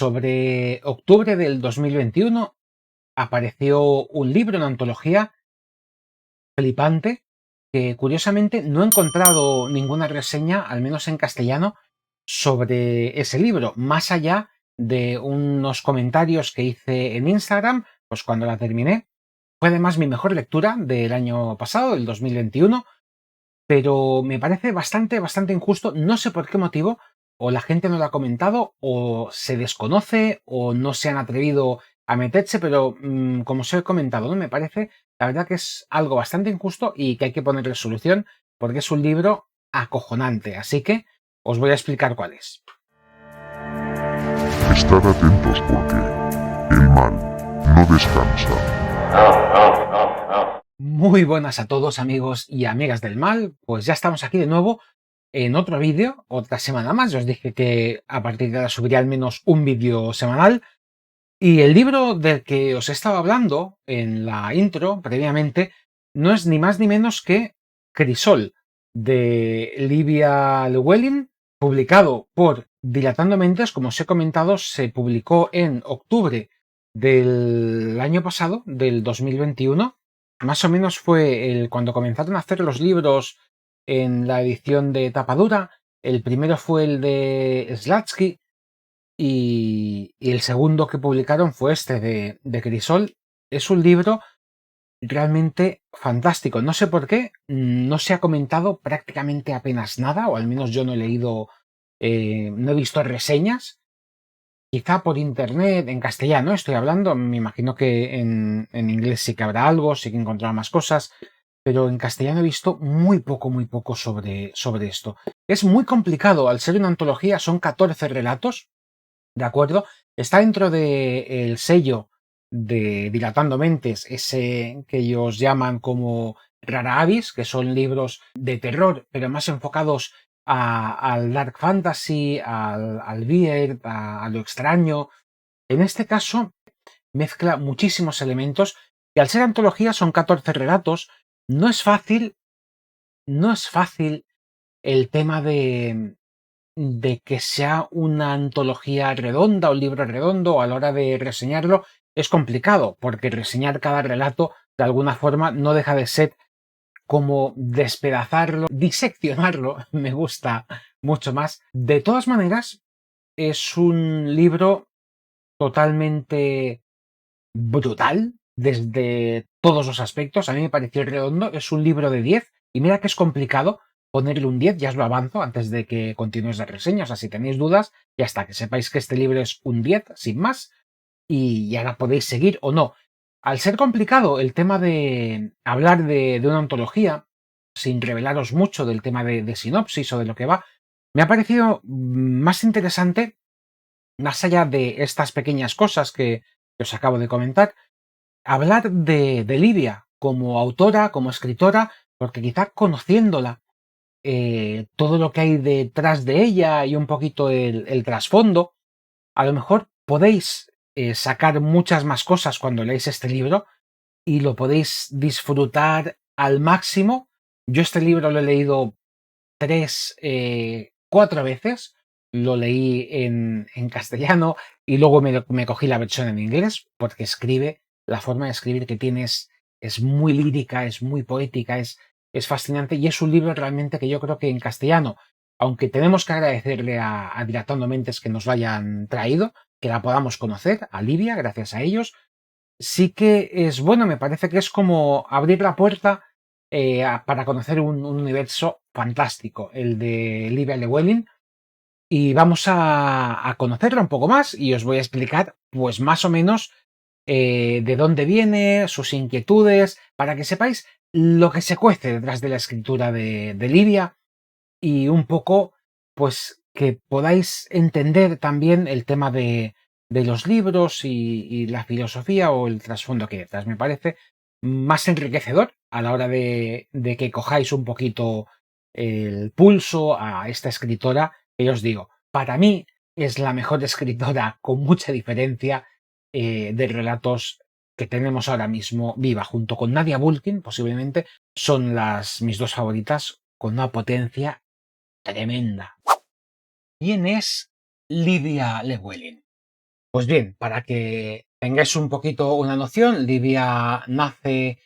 Sobre octubre del 2021 apareció un libro, una antología flipante, que curiosamente no he encontrado ninguna reseña, al menos en castellano, sobre ese libro, más allá de unos comentarios que hice en Instagram, pues cuando la terminé. Fue además mi mejor lectura del año pasado, del 2021, pero me parece bastante injusto, no sé por qué motivo, o la gente no lo ha comentado, o se desconoce, o no se han atrevido a meterse, pero como os he comentado, ¿no? Me parece, la verdad que es algo bastante injusto y que hay que ponerle solución, porque es un libro acojonante, así que os voy a explicar cuál es. Estad atentos porque el mal no descansa. Muy buenas a todos, amigos y amigas del mal, pues ya estamos aquí de nuevo en otro vídeo, otra semana más. Yo os dije que a partir de ahora subiría al menos un vídeo semanal. Y el libro del que os he estado hablando en la intro previamente no es ni más ni menos que Crisol, de Livia Llewellyn, publicado por Dilatando Mentes. Como os he comentado, se publicó en octubre del año pasado, del 2021. Más o menos fue cuando comenzaron a hacer los libros en la edición de tapadura. El primero fue el de Slatsky, y el segundo que publicaron fue este de Crisol. Es un libro realmente fantástico. No sé por qué, no se ha comentado prácticamente apenas nada, o al menos yo no he leído, no he visto reseñas. Quizá por internet, en castellano estoy hablando, me imagino que en inglés sí que habrá algo, sí que encontrará más cosas, pero en castellano he visto muy poco sobre esto. Es muy complicado, al ser una antología son 14 relatos, ¿de acuerdo? Está dentro del sello de Dilatando Mentes, ese que ellos llaman como Rara Avis, que son libros de terror, pero más enfocados al dark fantasy, al weird, a lo extraño. En este caso, mezcla muchísimos elementos y al ser antología son 14 relatos. No es fácil, no es fácil el tema de que sea una antología redonda o un libro redondo. A la hora de reseñarlo es complicado, porque reseñar cada relato de alguna forma no deja de ser como despedazarlo, diseccionarlo, me gusta mucho más. De todas maneras, es un libro totalmente brutal desde todos los aspectos. A mí me pareció redondo, es un libro de 10 y mira que es complicado ponerle un 10, ya os lo avanzo antes de que continúes la reseña. O sea, si tenéis dudas, ya está, que sepáis que este libro es un 10 sin más, y ahora podéis seguir o no. Al ser complicado el tema de hablar de una antología, sin revelaros mucho del tema de sinopsis o de lo que va, me ha parecido más interesante, más allá de estas pequeñas cosas que os acabo de comentar, hablar de Livia como autora, como escritora, porque quizá conociéndola, todo lo que hay detrás de ella y un poquito el trasfondo, a lo mejor podéis sacar muchas más cosas cuando leáis este libro y lo podéis disfrutar al máximo. Yo este libro lo he leído 4 veces. Lo leí en castellano y luego me cogí la versión en inglés, porque la forma de escribir que tienes es muy lírica, es muy poética, es fascinante, y es un libro realmente que yo creo que en castellano, aunque tenemos que agradecerle a Dilatando Mentes que nos lo hayan traído, que la podamos conocer, a Livia, gracias a ellos, sí que es bueno. Me parece que es como abrir la puerta para conocer un universo fantástico, el de Livia Llewellyn, y vamos a conocerla un poco más y os voy a explicar pues más o menos de dónde viene, sus inquietudes, para que sepáis lo que se cuece detrás de la escritura de Livia, y un poco pues que podáis entender también el tema de los libros y la filosofía o el trasfondo que hay detrás. Me parece más enriquecedor a la hora de que cojáis un poquito el pulso a esta escritora, que os digo, para mí es la mejor escritora con mucha diferencia de relatos que tenemos ahora mismo viva, junto con Nadia Bulkin, posiblemente son mis dos favoritas, con una potencia tremenda. ¿Quién es Livia Llewellyn? Pues bien, para que tengáis un poquito una noción, Livia nace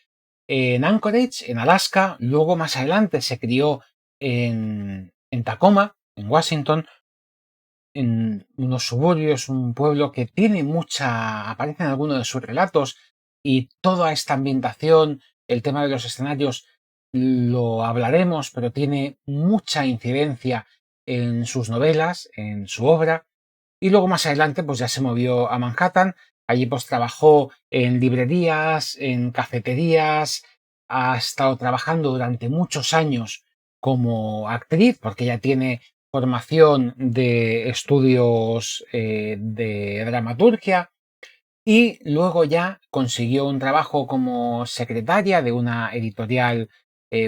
en Anchorage, en Alaska, luego más adelante se crió en Tacoma, en Washington, en unos suburbios, un pueblo que tiene aparece en algunos de sus relatos, y toda esta ambientación, el tema de los escenarios, lo hablaremos, pero tiene mucha incidencia en sus novelas, en su obra. Y luego más adelante pues ya se movió a Manhattan. Allí pues trabajó en librerías, en cafeterías, ha estado trabajando durante muchos años como actriz, porque ella tiene formación de estudios de dramaturgia, y luego ya consiguió un trabajo como secretaria de una editorial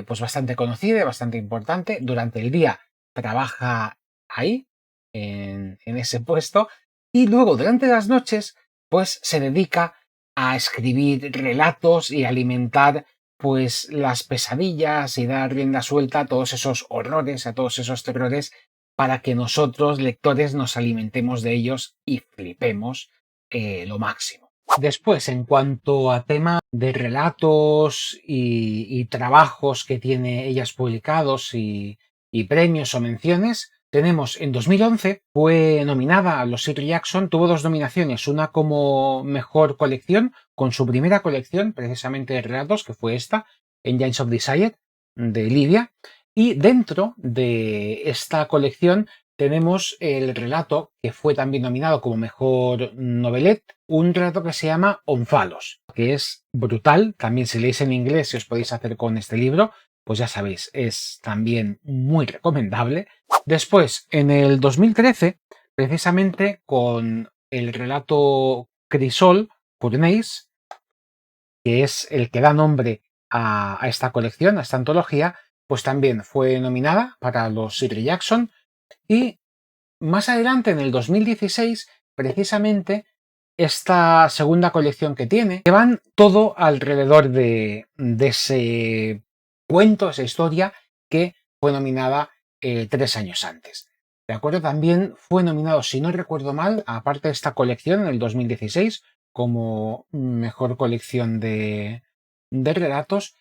pues bastante conocida y bastante importante. Durante el día trabaja ahí, en ese puesto, y luego durante las noches pues se dedica a escribir relatos y alimentar pues las pesadillas y dar rienda suelta a todos esos horrores, a todos esos terrores, para que nosotros, lectores, nos alimentemos de ellos y flipemos lo máximo. Después, en cuanto a tema de relatos y trabajos que tiene ellas publicados y premios o menciones, tenemos en 2011, fue nominada a los Peter Jackson, tuvo 2 nominaciones, una como mejor colección, con su primera colección precisamente de relatos, que fue esta, Engines of Desire, de Livia, y dentro de esta colección tenemos el relato que fue también nominado como mejor novelette, un relato que se llama Onfalos, que es brutal. También si leéis en inglés y os podéis hacer con este libro, pues ya sabéis, es también muy recomendable. Después, en el 2013, precisamente con el relato Crisol, Courneis, que es el que da nombre a esta colección, a esta antología, pues también fue nominada para los Peter Jackson. Y más adelante, en el 2016, precisamente, esta segunda colección que tiene, que van todo alrededor de ese cuento, esa historia que fue nominada 3 años antes. De acuerdo, también fue nominado, si no recuerdo mal, aparte de esta colección, en el 2016, como mejor colección de relatos,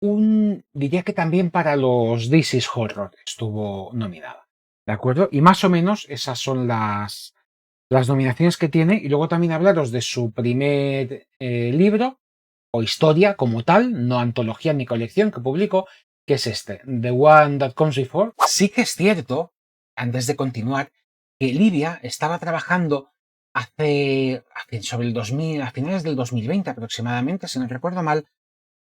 diría que también para los This is Horror estuvo nominada. ¿De acuerdo? Y más o menos esas son las nominaciones que tiene. Y luego también hablaros de su primer libro o historia como tal, no antología ni colección, que publicó, que es este, The One That Comes Before. Sí que es cierto, antes de continuar, que Livia estaba trabajando sobre el 2000, a finales del 2020 aproximadamente, si no recuerdo mal,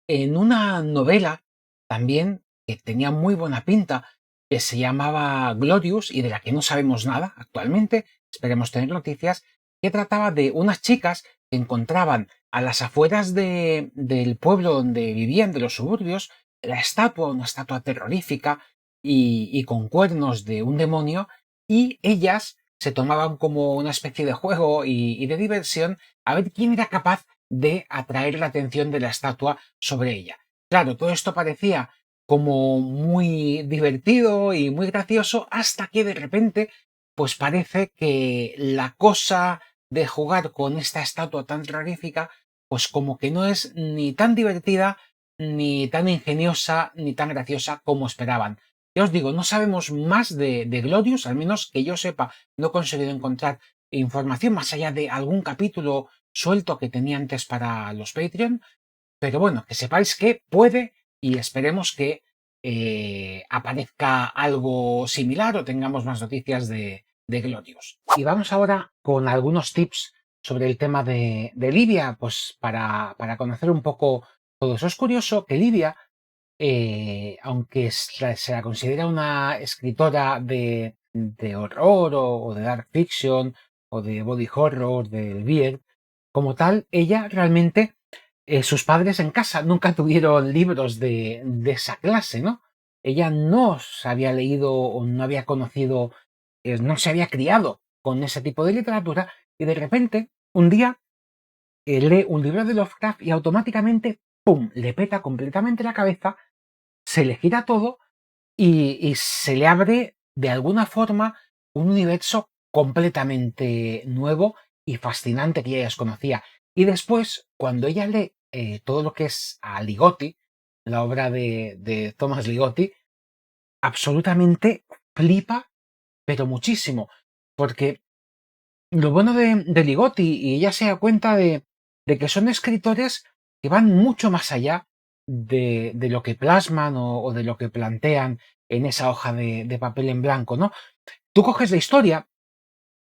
en una novela también que tenía muy buena pinta, que se llamaba Glorious y de la que no sabemos nada actualmente, esperemos tener noticias, que trataba de unas chicas que encontraban a las afueras del pueblo donde vivían, de los suburbios, una estatua terrorífica y con cuernos de un demonio, y ellas se tomaban como una especie de juego y de diversión a ver quién era capaz de atraer la atención de la estatua sobre ella. Claro, todo esto parecía como muy divertido y muy gracioso, hasta que de repente pues parece que la cosa de jugar con esta estatua tan terrorífica pues como que no es ni tan divertida, ni tan ingeniosa, ni tan graciosa como esperaban. Ya os digo, no sabemos más de Glorious, al menos que yo sepa, no he conseguido encontrar información más allá de algún capítulo suelto que tenía antes para los Patreon, pero bueno, que sepáis que puede, y esperemos que aparezca algo similar o tengamos más noticias de Glorious. Y vamos ahora con algunos tips sobre el tema de Livia, pues para conocer un poco todo eso. Es curioso que Livia, aunque se la considera una escritora de horror o de dark fiction o de body horror, del Beard, como tal, ella realmente, sus padres en casa nunca tuvieron libros de esa clase, ¿no? Ella no se había leído o no había conocido, no se había criado con ese tipo de literatura, y de repente, un día, lee un libro de Lovecraft y automáticamente, ¡pum!, le peta completamente la cabeza, se le gira todo y se le abre de alguna forma un universo completamente nuevo y fascinante que ella ya desconocía. Y después, cuando ella lee todo lo que es a Ligotti, la obra de Thomas Ligotti, absolutamente flipa, pero muchísimo, porque lo bueno de Ligotti, y ella se da cuenta de que son escritores que van mucho más allá de lo que plasman o de lo que plantean en esa hoja de papel en blanco, ¿no? Tú coges la historia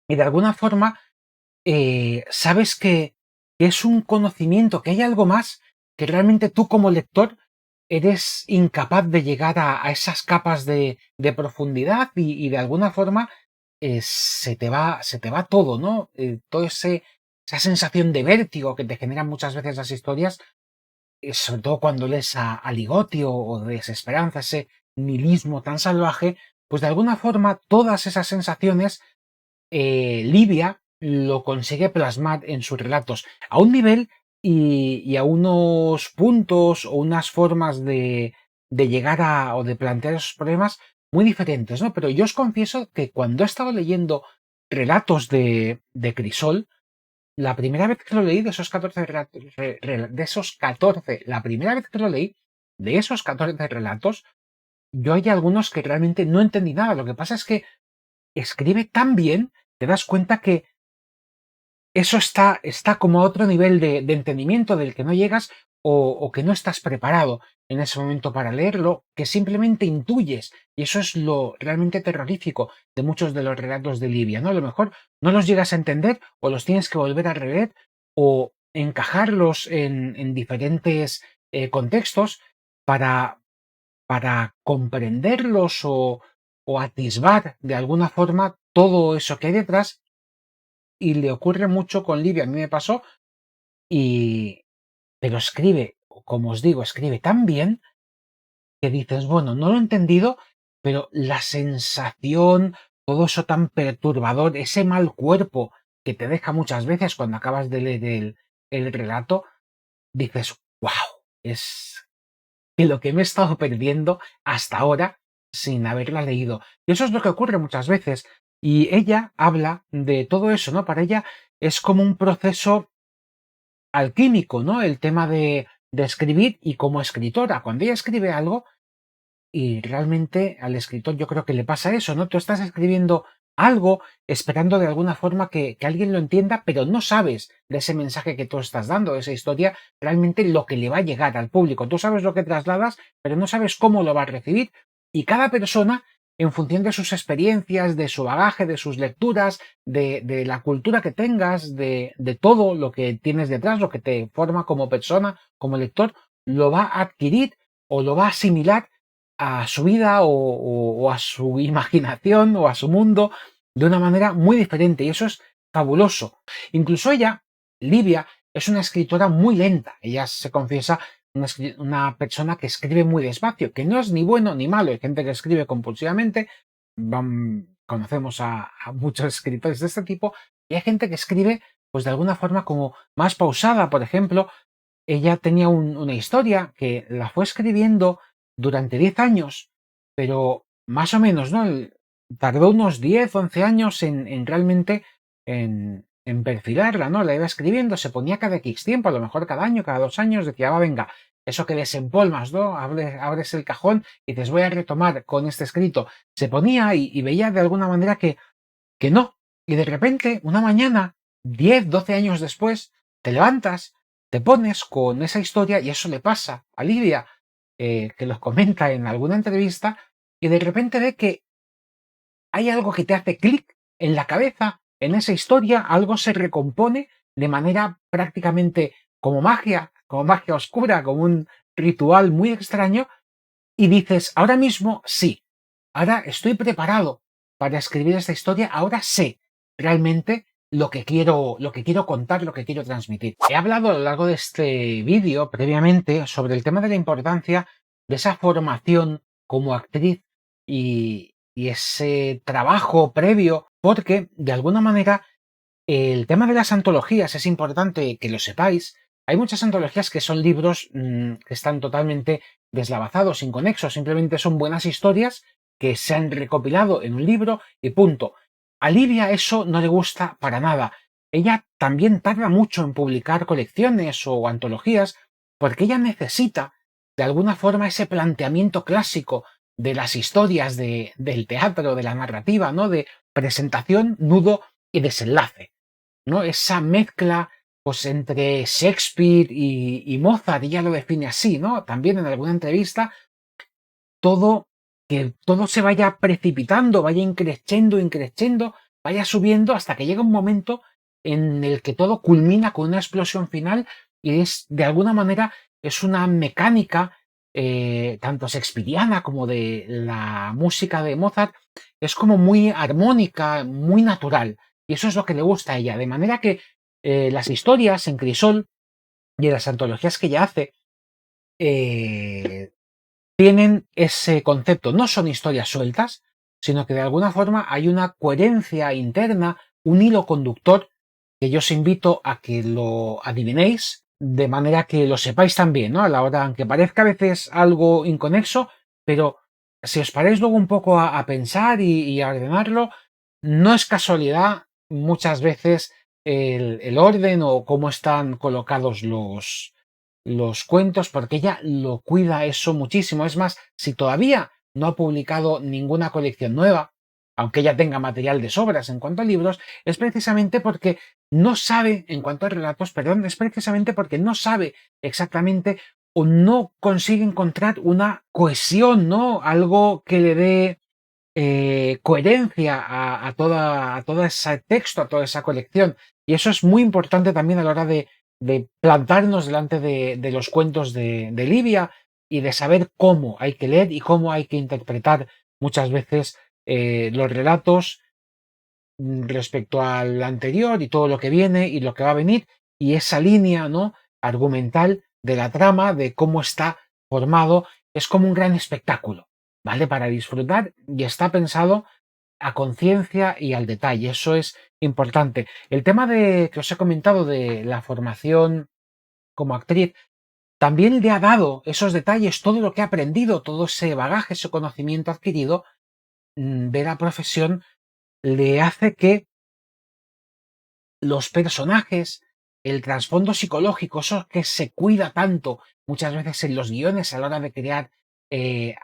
y de alguna forma sabes que es un conocimiento, que hay algo más que realmente tú como lector eres incapaz de llegar a esas capas de profundidad y de alguna forma se te va todo, ¿no? Todo esa sensación de vértigo que te generan muchas veces las historias, sobre todo cuando lees a Ligotti o de desesperanza, ese nihilismo tan salvaje, pues de alguna forma todas esas sensaciones Livia lo consigue plasmar en sus relatos a un nivel y a unos puntos o unas formas de llegar a o de plantear esos problemas muy diferentes, ¿no? Pero yo os confieso que cuando he estado leyendo relatos de Crisol, la primera vez que lo leí de esos 14 relatos, de esos 14, la primera vez que lo leí de esos 14 relatos, yo hay algunos que realmente no entendí nada. Lo que pasa es que escribe tan bien, te das cuenta que eso está como a otro nivel de entendimiento del que no llegas o que no estás preparado en ese momento para leerlo, que simplemente intuyes. Y eso es lo realmente terrorífico de muchos de los relatos de Livia, ¿no? A lo mejor no los llegas a entender o los tienes que volver a releer o encajarlos en diferentes contextos para, para comprenderlos o atisbar de alguna forma todo eso que hay detrás y le ocurre mucho con Livia, a mí me pasó, y pero escribe, como os digo, escribe tan bien que dices, bueno, no lo he entendido, pero la sensación, todo eso tan perturbador, ese mal cuerpo que te deja muchas veces cuando acabas de leer el relato, dices, wow, es que lo que me he estado perdiendo hasta ahora sin haberla leído. Y eso es lo que ocurre muchas veces. Y ella habla de todo eso, ¿no? Para ella es como un proceso alquímico, ¿no? El tema de escribir y como escritora, cuando ella escribe algo, y realmente al escritor yo creo que le pasa eso, ¿no? Tú estás escribiendo algo esperando de alguna forma que alguien lo entienda, pero no sabes de ese mensaje que tú estás dando, de esa historia, realmente lo que le va a llegar al público. Tú sabes lo que trasladas, pero no sabes cómo lo va a recibir. Y cada persona, en función de sus experiencias, de su bagaje, de sus lecturas, de la cultura que tengas, de todo lo que tienes detrás, lo que te forma como persona, como lector, lo va a adquirir o lo va a asimilar a su vida o a su imaginación o a su mundo de una manera muy diferente y eso es fabuloso. Incluso ella, Livia, es una escritora muy lenta. Ella se confiesa una persona que escribe muy despacio, que no es ni bueno ni malo. Hay gente que escribe compulsivamente, conocemos a muchos escritores de este tipo, y hay gente que escribe pues de alguna forma como más pausada. Por ejemplo, ella tenía una historia que la fue escribiendo durante 10 años, pero más o menos, ¿no? Tardó unos 10, 11 años en realmente en perfilarla, ¿no? La iba escribiendo, se ponía cada X tiempo, a lo mejor cada año, cada 2 años, decía, va, venga, eso que desempolmas, ¿no? Abres el cajón y dices, voy a retomar con este escrito. Se ponía y veía de alguna manera que no. Y de repente, una mañana, 10, 12 años después, te levantas, te pones con esa historia y eso le pasa a Lidia, que lo comenta en alguna entrevista, y de repente ve que hay algo que te hace clic en la cabeza, en esa historia, algo se recompone de manera prácticamente como magia oscura, como un ritual muy extraño, y dices, ahora mismo sí, ahora estoy preparado para escribir esta historia, ahora sé realmente lo que quiero contar, lo que quiero transmitir. He hablado a lo largo de este vídeo previamente sobre el tema de la importancia de esa formación como actriz y ese trabajo previo, porque de alguna manera el tema de las antologías es importante que lo sepáis. Hay muchas antologías que son libros que están totalmente deslavazados, inconexos, simplemente son buenas historias que se han recopilado en un libro y punto. A Livia eso no le gusta para nada. ella también tarda mucho en publicar colecciones o antologías porque ella necesita, de alguna forma, ese planteamiento clásico de las historias del teatro, de la narrativa, ¿no? De presentación, nudo y desenlace, ¿no? Esa mezcla, pues, entre Shakespeare y Mozart, ella lo define así, ¿no? También en alguna entrevista, todo, que todo se vaya precipitando, vaya increciendo, vaya subiendo hasta que llega un momento en el que todo culmina con una explosión final y es, de alguna manera, es una mecánica tanto shakespeariana como de la música de Mozart, es como muy armónica, muy natural. Y eso es lo que le gusta a ella. De manera que las historias en Crisol y en las antologías que ella hace, eh, tienen ese concepto. No son historias sueltas, sino que de alguna forma hay una coherencia interna, un hilo conductor que yo os invito a que lo adivinéis, de manera que lo sepáis también, ¿no? A la hora, aunque parezca a veces algo inconexo, pero si os paráis luego un poco a pensar y a ordenarlo, no es casualidad muchas veces el orden o cómo están colocados los cuentos, porque ella lo cuida eso muchísimo. Es más, si todavía no ha publicado ninguna colección nueva, aunque ella tenga material de sobras en cuanto a libros, es precisamente porque no sabe, en cuanto a relatos, perdón, es precisamente porque no sabe exactamente o no consigue encontrar una cohesión, ¿no? Algo que le dé coherencia a todo ese texto, a toda esa colección. Y eso es muy importante también a la hora de plantarnos delante de los cuentos de Livia y de saber cómo hay que leer y cómo hay que interpretar muchas veces los relatos respecto al anterior y todo lo que viene y lo que va a venir y esa línea, ¿no? Argumental de la trama, de cómo está formado, es como un gran espectáculo, ¿vale? Para disfrutar y está pensado a conciencia y al detalle. Eso es importante. El tema de que os he comentado de la formación como actriz también le ha dado esos detalles, todo lo que ha aprendido, todo ese bagaje, ese conocimiento adquirido de la profesión le hace que los personajes, el trasfondo psicológico, eso que se cuida tanto muchas veces en los guiones a la hora de crear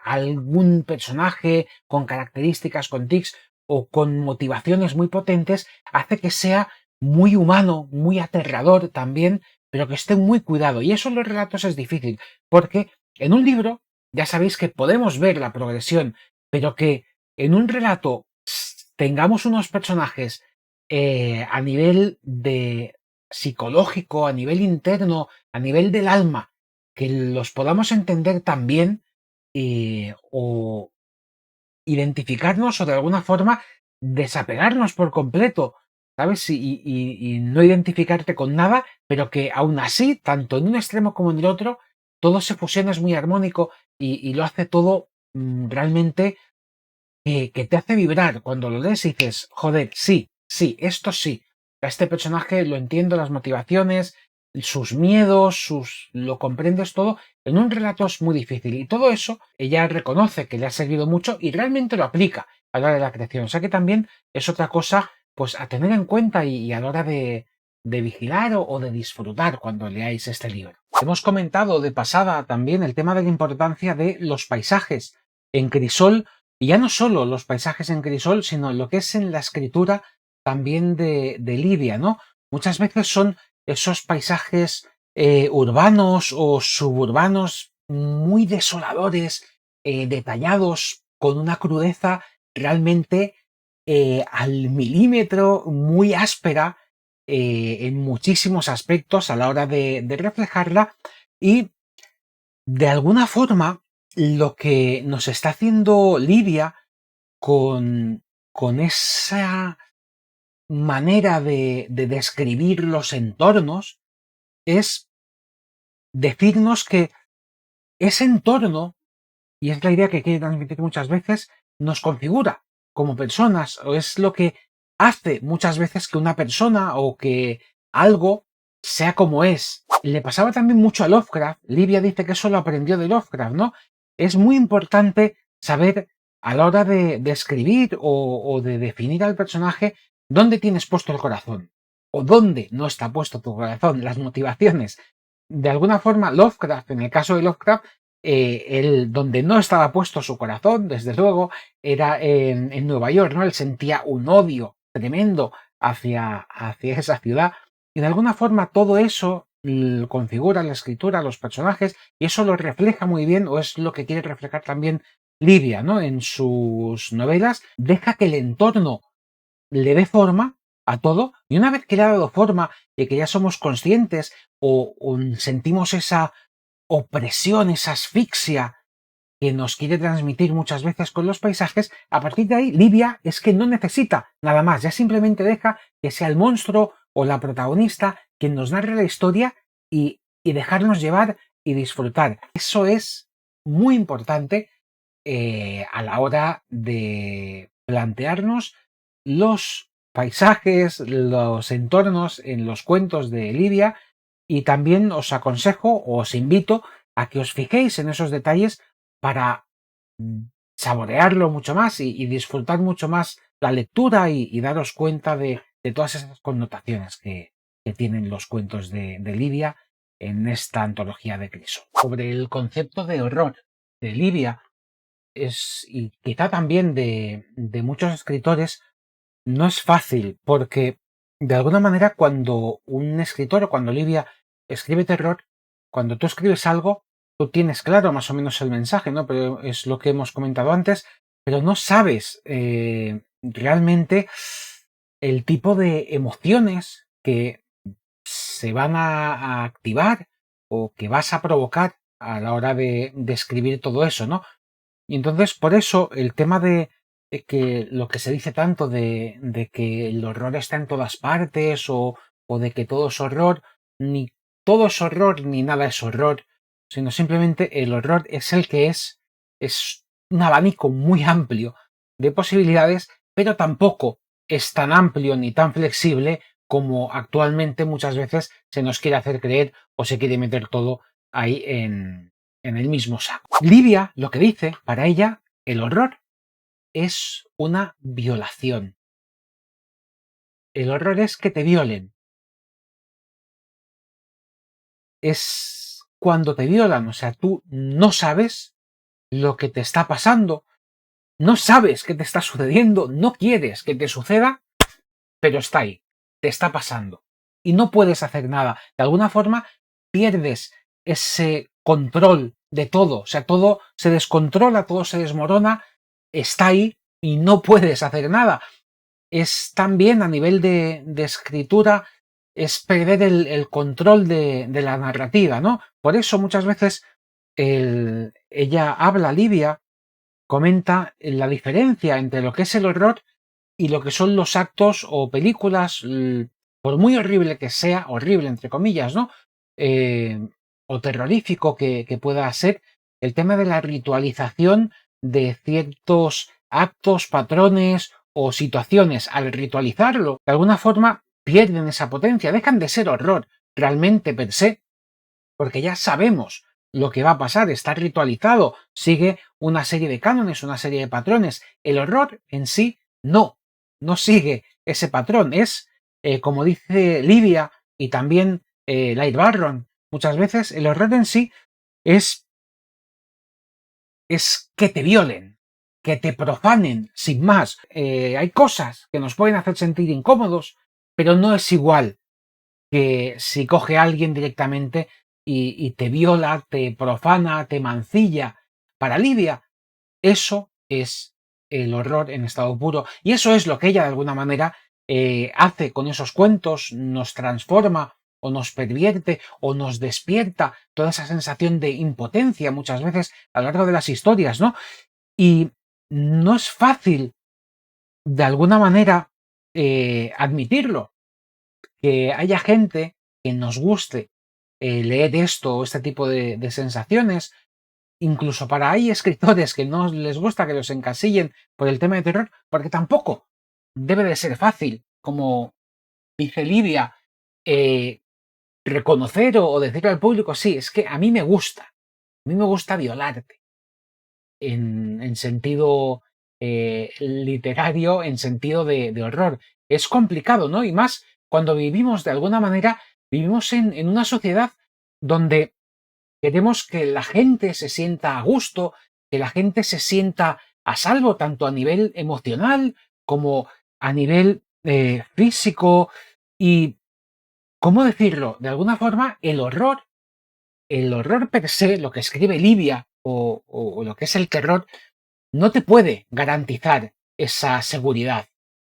algún personaje con características, con tics o con motivaciones muy potentes, hace que sea muy humano, muy aterrador también, pero que esté muy cuidado. Y eso en los relatos es difícil, porque en un libro ya sabéis que podemos ver la progresión, pero que en un relato tengamos unos personajes a nivel de psicológico, a nivel interno, a nivel del alma, que los podamos entender también o identificarnos o de alguna forma desapegarnos por completo, ¿sabes? Y no identificarte con nada, pero que aún así, tanto en un extremo como en el otro, todo se fusiona, es muy armónico y lo hace todo realmente que te hace vibrar cuando lo lees y dices, joder, sí, sí, esto sí. A este personaje lo entiendo, las motivaciones, sus miedos, lo comprendes todo. En un relato es muy difícil. Y todo eso ella reconoce que le ha servido mucho y realmente lo aplica a la hora de la creación. O sea que también es otra cosa pues a tener en cuenta y a la hora de vigilar o de disfrutar cuando leáis este libro. Hemos comentado de pasada también el tema de la importancia de los paisajes. En Crisol y ya no solo los paisajes en Crisol, sino lo que es en la escritura también de Livia, ¿no? Muchas veces son esos paisajes urbanos o suburbanos muy desoladores, detallados, con una crudeza realmente al milímetro, muy áspera en muchísimos aspectos a la hora de reflejarla y de alguna forma lo que nos está haciendo Livia con esa manera de describir los entornos es decirnos que ese entorno, y es la idea que quiere transmitir muchas veces, nos configura como personas, o es lo que hace muchas veces que una persona o que algo sea como es. Le pasaba también mucho a Lovecraft. Livia dice que eso lo aprendió de Lovecraft, ¿no? Es muy importante saber a la hora de escribir o de definir al personaje dónde tienes puesto el corazón. o dónde no está puesto tu corazón, las motivaciones. De alguna forma, Lovecraft, en el caso de Lovecraft, donde no estaba puesto su corazón, desde luego, era en Nueva York, ¿no? Él sentía un odio tremendo hacia esa ciudad. Y de alguna forma todo eso configura la escritura, los personajes, y eso lo refleja muy bien, o es lo que quiere reflejar también Livia, ¿no? En sus novelas, deja que el entorno le dé forma a todo, y una vez que le ha dado forma y que ya somos conscientes o sentimos esa opresión, esa asfixia que nos quiere transmitir muchas veces con los paisajes, a partir de ahí Livia es que no necesita nada más, ya simplemente deja que sea el monstruo o la protagonista quien nos narre la historia y dejarnos llevar y disfrutar. Eso es muy importante a la hora de plantearnos los paisajes, los entornos en los cuentos de Livia, y también os aconsejo o os invito a que os fijéis en esos detalles para saborearlo mucho más y disfrutar mucho más la lectura y daros cuenta de todas esas connotaciones que tienen los cuentos de Livia en esta antología de Criso. Sobre el concepto de horror de Livia, y quizá también de muchos escritores, no es fácil, porque de alguna manera cuando un escritor o cuando Livia escribe terror, cuando tú escribes algo, tú tienes claro más o menos el mensaje, ¿no? Pero es lo que hemos comentado antes, pero no sabes realmente el tipo de emociones que se van a activar o que vas a provocar a la hora de escribir todo eso, ¿no? Y entonces, por eso, el tema de que lo que se dice tanto de que el horror está en todas partes o de que todo es horror, ni todo es horror ni nada es horror, sino simplemente el horror es el que es un abanico muy amplio de posibilidades, pero tampoco es tan amplio ni tan flexible como actualmente muchas veces se nos quiere hacer creer o se quiere meter todo ahí en el mismo saco. Livia lo que dice, para ella, el horror es una violación. El horror es que te violen. Es cuando te violan, o sea, tú no sabes lo que te está pasando, no sabes qué te está sucediendo, no quieres que te suceda, pero está ahí, te está pasando. Y no puedes hacer nada. De alguna forma pierdes ese control de todo. O sea, todo se descontrola, todo se desmorona, está ahí y no puedes hacer nada. Es también a nivel de escritura, es perder el control de la narrativa, ¿no? Por eso muchas veces ella habla, Livia, comenta la diferencia entre lo que es el horror y lo que son los actos o películas, por muy horrible que sea, horrible entre comillas, ¿no? O terrorífico que pueda ser, el tema de la ritualización de ciertos actos, patrones o situaciones. Al ritualizarlo, de alguna forma pierden esa potencia, dejan de ser horror realmente per se, porque ya sabemos lo que va a pasar, está ritualizado, sigue una serie de cánones, una serie de patrones. El horror en sí no sigue ese patrón. Es, como dice Livia y también Light Barron, muchas veces el horror en sí es que te violen, que te profanen, sin más. Hay cosas que nos pueden hacer sentir incómodos, pero no es igual que si coge a alguien directamente y te viola, te profana, te mancilla. Para Livia, eso es el horror en estado puro. Y eso es lo que ella de alguna manera hace con esos cuentos, nos transforma o nos pervierte o nos despierta toda esa sensación de impotencia muchas veces a lo largo de las historias, ¿no? Y no es fácil de alguna manera admitirlo, que haya gente que nos guste leer esto o este tipo de sensaciones. Incluso hay escritores que no les gusta que los encasillen por el tema de terror, porque tampoco debe de ser fácil, como dice Livia, reconocer o decirle al público, sí, es que a mí me gusta violarte, en sentido literario, en sentido de horror. Es complicado, ¿no? Y más cuando vivimos de alguna manera, vivimos en una sociedad donde queremos que la gente se sienta a gusto, que la gente se sienta a salvo, tanto a nivel emocional como a nivel físico. Y, ¿cómo decirlo? De alguna forma, el horror per se, lo que escribe Livia o lo que es el terror, no te puede garantizar esa seguridad.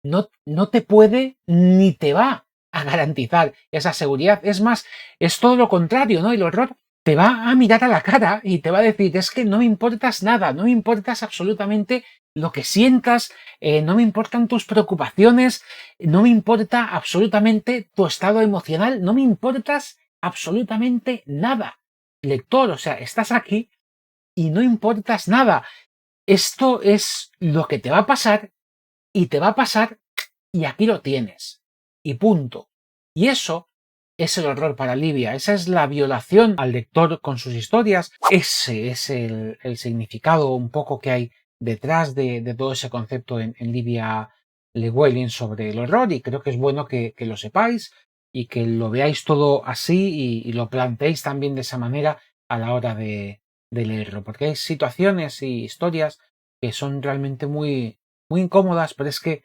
No te puede ni te va a garantizar esa seguridad. Es más, es todo lo contrario, ¿no? El horror te va a mirar a la cara y te va a decir, es que no me importas nada, no me importas absolutamente lo que sientas, no me importan tus preocupaciones, no me importa absolutamente tu estado emocional, no me importas absolutamente nada. Lector, o sea, estás aquí y no importas nada. Esto es lo que te va a pasar y te va a pasar y aquí lo tienes. Y punto. Y eso es el horror para Livia. Esa es la violación al lector con sus historias. Ese es el significado un poco que hay detrás de todo ese concepto en Livia Llewellyn sobre el horror. Y creo que es bueno que lo sepáis y que lo veáis todo así y lo planteéis también de esa manera a la hora de leerlo. Porque hay situaciones y historias que son realmente muy, muy incómodas, pero es que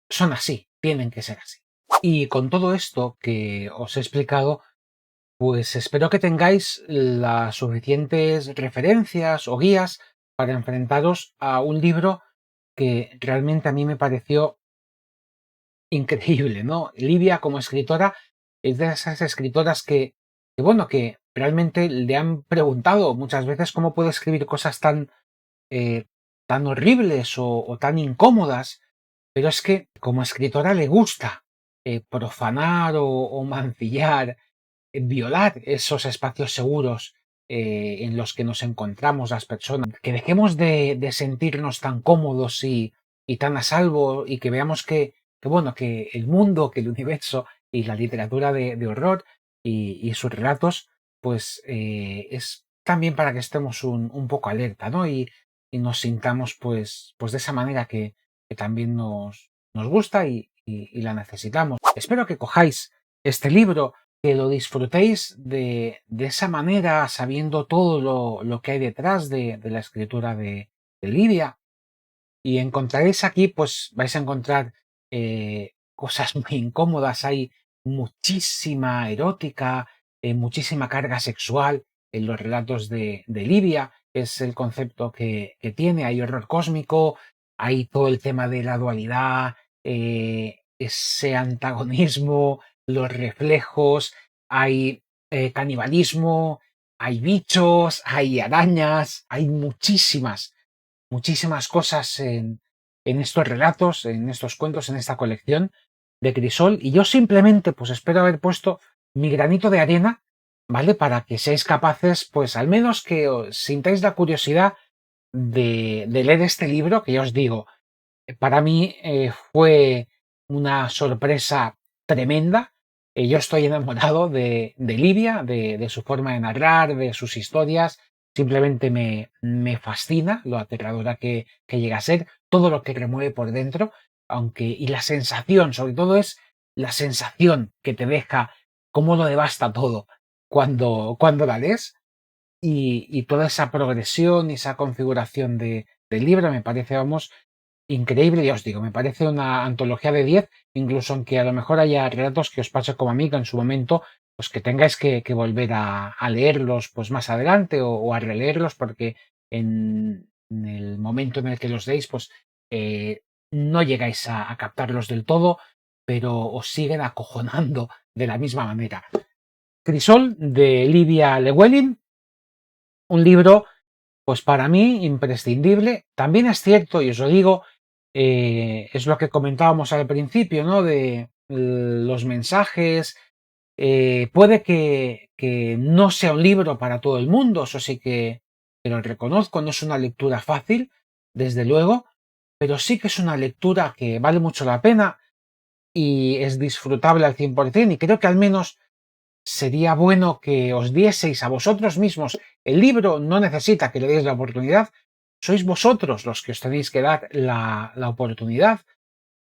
son así, tienen que ser así. Y con todo esto que os he explicado, pues espero que tengáis las suficientes referencias o guías para enfrentaros a un libro que realmente a mí me pareció increíble, ¿no? Livia como escritora es de esas escritoras que realmente le han preguntado muchas veces cómo puede escribir cosas eh, tan horribles o tan incómodas, pero es que como escritora le gusta profanar o mancillar, violar esos espacios seguros en los que nos encontramos las personas, que dejemos de sentirnos tan cómodos y tan a salvo y que veamos que el mundo, que el universo y la literatura de horror y sus relatos, pues es también para que estemos un poco alerta, ¿no? Y nos sintamos pues de esa manera que también nos gusta y la necesitamos. Espero que cojáis este libro, que lo disfrutéis de esa manera, sabiendo todo lo que hay detrás de la escritura de Livia. Y encontraréis aquí, pues vais a encontrar cosas muy incómodas. Hay muchísima erótica, muchísima carga sexual en los relatos de Livia. Es el concepto que tiene. Hay horror cósmico, hay todo el tema de la dualidad, ese antagonismo, los reflejos, hay canibalismo, hay bichos, hay arañas, hay muchísimas cosas en estos relatos, en estos cuentos, en esta colección de Crisol, y yo simplemente pues espero haber puesto mi granito de arena, ¿vale? Para que seáis capaces, pues al menos que os sintáis la curiosidad de leer este libro, que ya os digo, para mí fue una sorpresa tremenda. Yo estoy enamorado de Livia, de su forma de narrar, de sus historias. Simplemente me fascina lo aterradora que llega a ser, todo lo que remueve por dentro, y la sensación, sobre todo es la sensación que te deja, cómo lo devasta todo cuando la lees, y toda esa progresión y esa configuración del libro me parece, vamos, increíble. Ya os digo, me parece una antología de 10, incluso aunque a lo mejor haya relatos que os pase como a mí, que en su momento, pues que tengáis que volver a leerlos pues más adelante o a releerlos, porque en el momento en el que los deis, pues no llegáis a captarlos del todo, pero os siguen acojonando de la misma manera. Crisol, de Livia Llewellyn, un libro, pues para mí, imprescindible. También es cierto, y os lo digo, es lo que comentábamos al principio, ¿no? De los mensajes. Puede que no sea un libro para todo el mundo, eso sí que lo reconozco, no es una lectura fácil, desde luego, pero sí que es una lectura que vale mucho la pena y es disfrutable al 100%, y creo que al menos sería bueno que os dieseis a vosotros mismos. El libro no necesita que le deis la oportunidad, sois vosotros los que os tenéis que dar la oportunidad.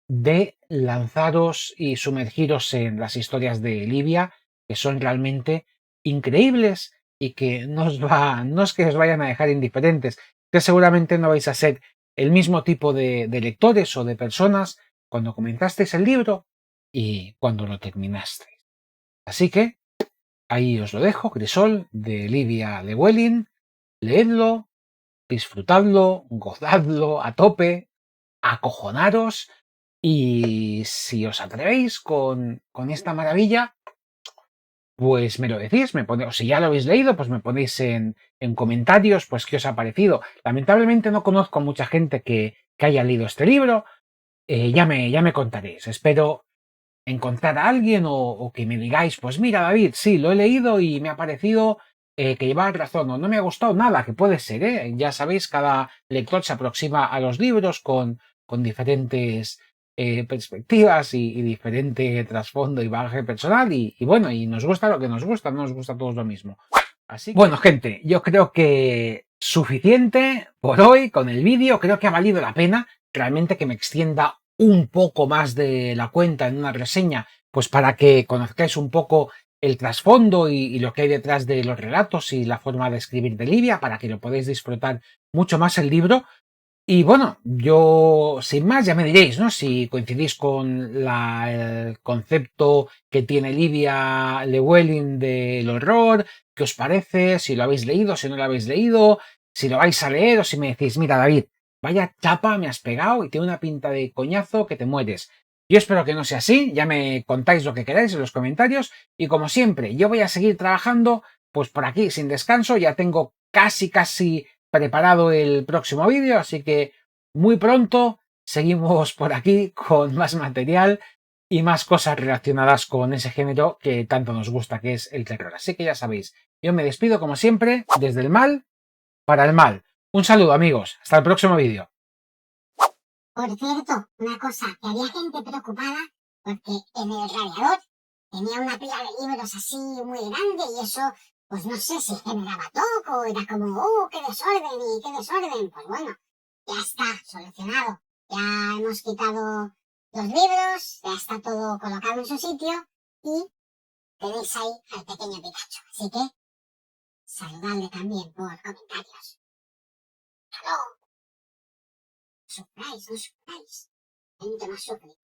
de lanzaros y sumergiros en las historias de Livia, que son realmente increíbles y que no es que os vayan a dejar indiferentes, que seguramente no vais a ser el mismo tipo de lectores o de personas cuando comenzasteis el libro y cuando lo terminasteis. Así que ahí os lo dejo, Crisol, de Livia Llewellyn. Leedlo, disfrutadlo, gozadlo a tope, acojonaros y si os atrevéis con esta maravilla, pues me lo decís, o si ya lo habéis leído, pues me ponéis en comentarios pues qué os ha parecido. Lamentablemente no conozco mucha gente que haya leído este libro, ya me contaréis. Espero encontrar a alguien o que me digáis, pues mira David, sí, lo he leído y me ha parecido que llevaba razón o no me ha gustado nada, que puede ser, ¿eh? Ya sabéis, cada lector se aproxima a los libros con diferentes perspectivas y diferente trasfondo y bagaje personal y bueno, y nos gusta lo que nos gusta, no nos gusta a todos lo mismo. Así que, bueno, gente, yo creo que suficiente por hoy con el vídeo, creo que ha valido la pena realmente que me extienda un poco más de la cuenta en una reseña, pues para que conozcáis un poco el trasfondo y lo que hay detrás de los relatos y la forma de escribir de Livia, para que lo podáis disfrutar mucho más el libro. Y bueno, yo sin más ya me diréis, ¿no? Si coincidís con el concepto que tiene Livia Llewellyn del horror, qué os parece, si lo habéis leído, si no lo habéis leído, si lo vais a leer o si me decís, mira David, vaya chapa me has pegado y tiene una pinta de coñazo que te mueres. Yo espero que no sea así, ya me contáis lo que queráis en los comentarios y como siempre, yo voy a seguir trabajando pues por aquí sin descanso, ya tengo casi preparado el próximo vídeo, así que muy pronto seguimos por aquí con más material y más cosas relacionadas con ese género que tanto nos gusta, que es el terror. Así que ya sabéis, yo me despido como siempre desde el mal para el mal. Un saludo amigos, hasta el próximo vídeo. Por cierto, una cosa, que había gente preocupada porque en el radiador tenía una pila de libros así muy grande y eso, pues no sé si generaba toco, era como, qué desorden y qué desorden. Pues bueno, ya está solucionado. Ya hemos quitado los libros, ya está todo colocado en su sitio y tenéis ahí al pequeño Pikachu. Así que, saludadle también por comentarios. ¡Hasta luego! Sufráis, no sufráis. Gente más sufrida.